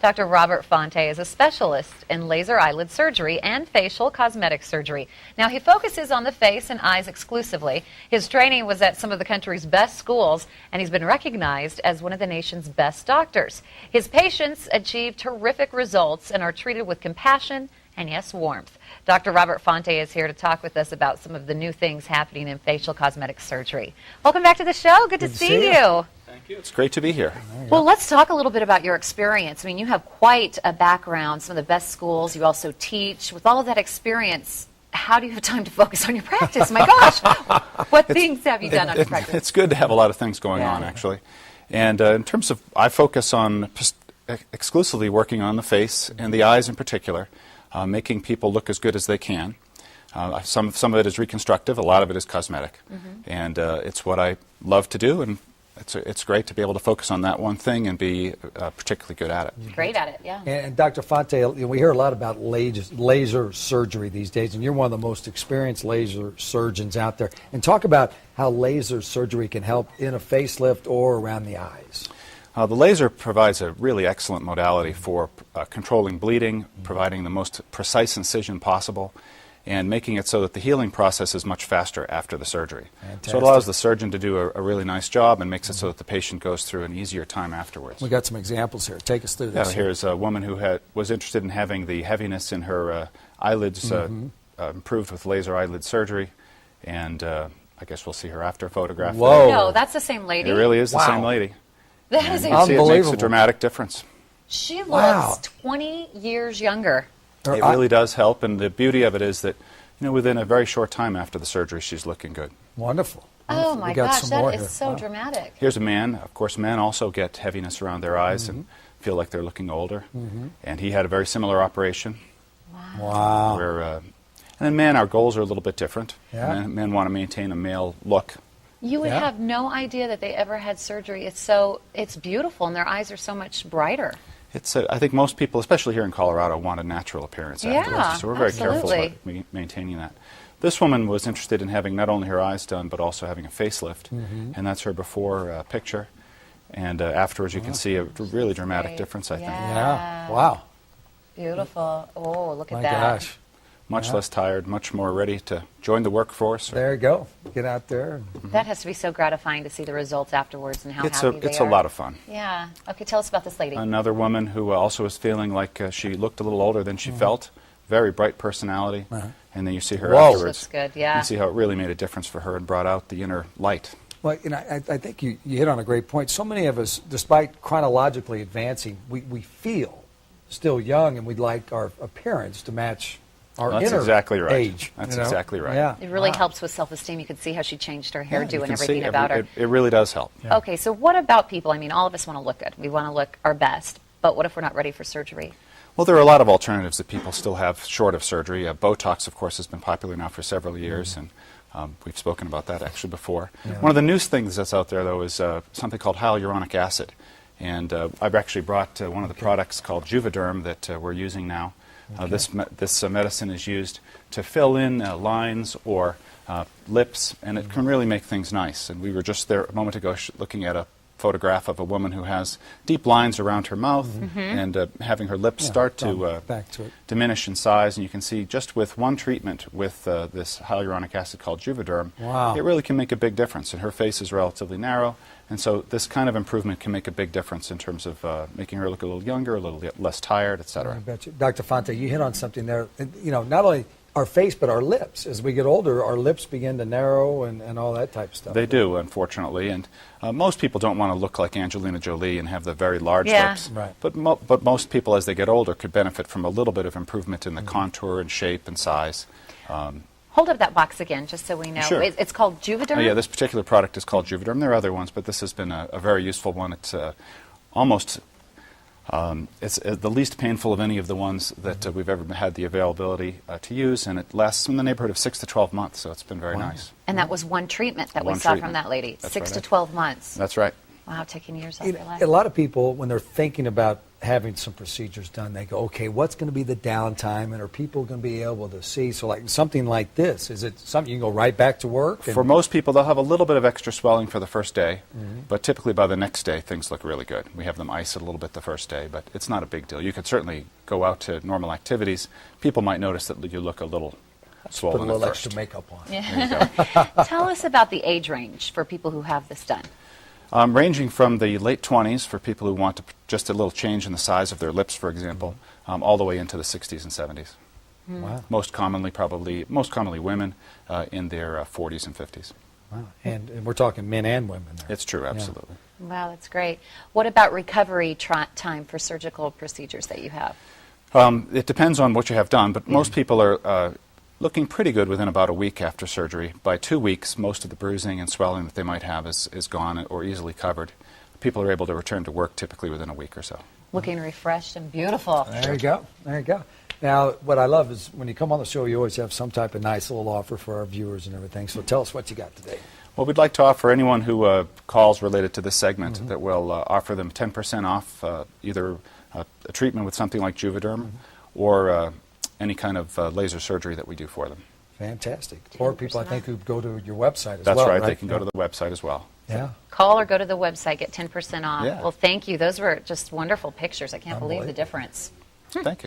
Dr. Robert Fante is a specialist in laser eyelid surgery and facial cosmetic surgery. Now, he focuses on the face and eyes exclusively. His training was at some of the country's best schools, and he's been recognized as one of the nation's best doctors. His patients achieve terrific results and are treated with compassion and, yes, warmth. Dr. Robert Fante is here to talk with us about some of the new things happening in facial cosmetic surgery. Welcome back to the show. Good to see you. Thank you. It's great to be here. Well, let's talk a little bit about your experience. I mean, you have quite a background, some of the best schools. You also teach. With all of that experience, how do you have time to focus on your practice? My gosh, what things have you done on your practice? It's good to have a lot of things going on, actually. And in terms of, I focus on exclusively working on the face and the eyes in particular, making people look as good as they can. Some of it is reconstructive, a lot of it is cosmetic. And it's what I love to do, and it's great to be able to focus on that one thing and be particularly good at it. Great at it, yeah. And Dr. Fante, we hear a lot about laser surgery these days, and you're one of the most experienced laser surgeons out there. And talk about how laser surgery can help in a facelift or around the eyes. The laser provides a really excellent modality for controlling bleeding, providing the most precise incision possible, and making it so that the healing process is much faster after the surgery. Fantastic. So it allows the surgeon to do a really nice job and makes it so that the patient goes through an easier time afterwards. We got some examples here. Take us through this. Here's a woman who was interested in having the heaviness in her eyelids improved with laser eyelid surgery, and I guess we'll see her after photograph. Whoa. No, that's the same lady. It really is the same lady. That is you can see unbelievable. it makes a dramatic difference. She looks 20 years younger. It really does help, and the beauty of it is that, within a very short time after the surgery, she's looking good. Wonderful. Oh my gosh, that is so dramatic. Here's a man. Of course, men also get heaviness around their eyes and feel like they're looking older. And he had a very similar operation. Wow. And in men, our goals are a little bit different. Yeah. Men want to maintain a male look. You would have no idea that they ever had surgery. It's beautiful, and their eyes are so much brighter. I think most people, especially here in Colorado, want a natural appearance afterwards. So we're very careful about maintaining that. This woman was interested in having not only her eyes done, but also having a facelift. And that's her before picture. And afterwards, you can see a really dramatic difference, I think. Yeah. Wow. Beautiful. Oh, look at My that. gosh. Much less tired, much more ready to join the workforce. There you go. Get out there. That has to be so gratifying to see the results afterwards and how happy they are. It's a lot of fun. Yeah. Okay, tell us about this lady. Another woman who also was feeling like she looked a little older than she felt. Very bright personality. And then you see her afterwards. Looks good, yeah. You see how it really made a difference for her and brought out the inner light. Well, I think you hit on a great point. So many of us, despite chronologically advancing, we feel still young, and we'd like our appearance to match our inner age. That's exactly right. Yeah. It really helps with self-esteem. You could see how she changed her hairdo and everything about her. It really does help. Yeah. Okay, so what about people? I mean, all of us want to look good. We want to look our best. But what if we're not ready for surgery? Well, there are a lot of alternatives that people still have short of surgery. Botox, of course, has been popular now for several years, and we've spoken about that actually before. Yeah. One of the newest things that's out there, though, is something called hyaluronic acid. And I've actually brought one of the products called Juvederm that we're using now. This medicine is used to fill in lines or lips, and it can really make things nice. And we were just there a moment ago looking at a photograph of a woman who has deep lines around her mouth and having her lips start to diminish in size. And you can see just with one treatment with this hyaluronic acid called Juvederm, it really can make a big difference. And her face is relatively narrow. And so this kind of improvement can make a big difference in terms of making her look a little younger, a little less tired, etc. I bet you. Dr. Fante, you hit on something there. Not only our face, but our lips. As we get older, our lips begin to narrow and all that type of stuff. They do, unfortunately. And most people don't want to look like Angelina Jolie and have the very large lips. Right. But most people, as they get older, could benefit from a little bit of improvement in the contour and shape and size. Hold up that box again, just so we know. Sure. It's called Juvederm? Yeah, this particular product is called Juvederm. There are other ones, but this has been a very useful one. It's almost it's the least painful of any of the ones that we've ever had the availability to use, and it lasts in the neighborhood of 6 to 12 months, so it's been very nice. And that was one treatment that we saw from that lady, That's 6 to 12 months. That's right. Wow, taking years off your life. A lot of people, when they're thinking about having some procedures done, they go, okay, what's going to be the downtime, and are people going to be able to see? So like something like this, is it something you can go right back to work? For most people, they'll have a little bit of extra swelling for the first day, but typically by the next day, things look really good. We have them ice it a little bit the first day, but it's not a big deal. You could certainly go out to normal activities. People might notice that you look a little swollen Put a little at first. extra makeup on. Yeah. Tell us about the age range for people who have this done. Ranging from the late 20s for people who want just a little change in the size of their lips, for example, all the way into the 60s and 70s. Wow. Most commonly women in their 40s and 50s. Wow. And we're talking men and women there. It's true, absolutely. Wow, that's great. What about recovery time for surgical procedures that you have? It depends on what you have done, but most people are looking pretty good within about a week after surgery. By 2 weeks, most of the bruising and swelling that they might have is gone or easily covered. People are able to return to work typically within a week or so. Looking refreshed and beautiful. There you go. There you go. Now, what I love is when you come on the show, you always have some type of nice little offer for our viewers and everything. So tell us what you got today. Well, we'd like to offer anyone who calls related to this segment that we'll offer them 10% off either a treatment with something like Juvederm or any kind of laser surgery that we do for them. Fantastic. Or people, I think, who go to your website as That's well. right. They can go to the website as well. Yeah. Call or go to the website, get 10% off. Yeah. Well, thank you. Those were just wonderful pictures. I can't believe the difference. Thank you.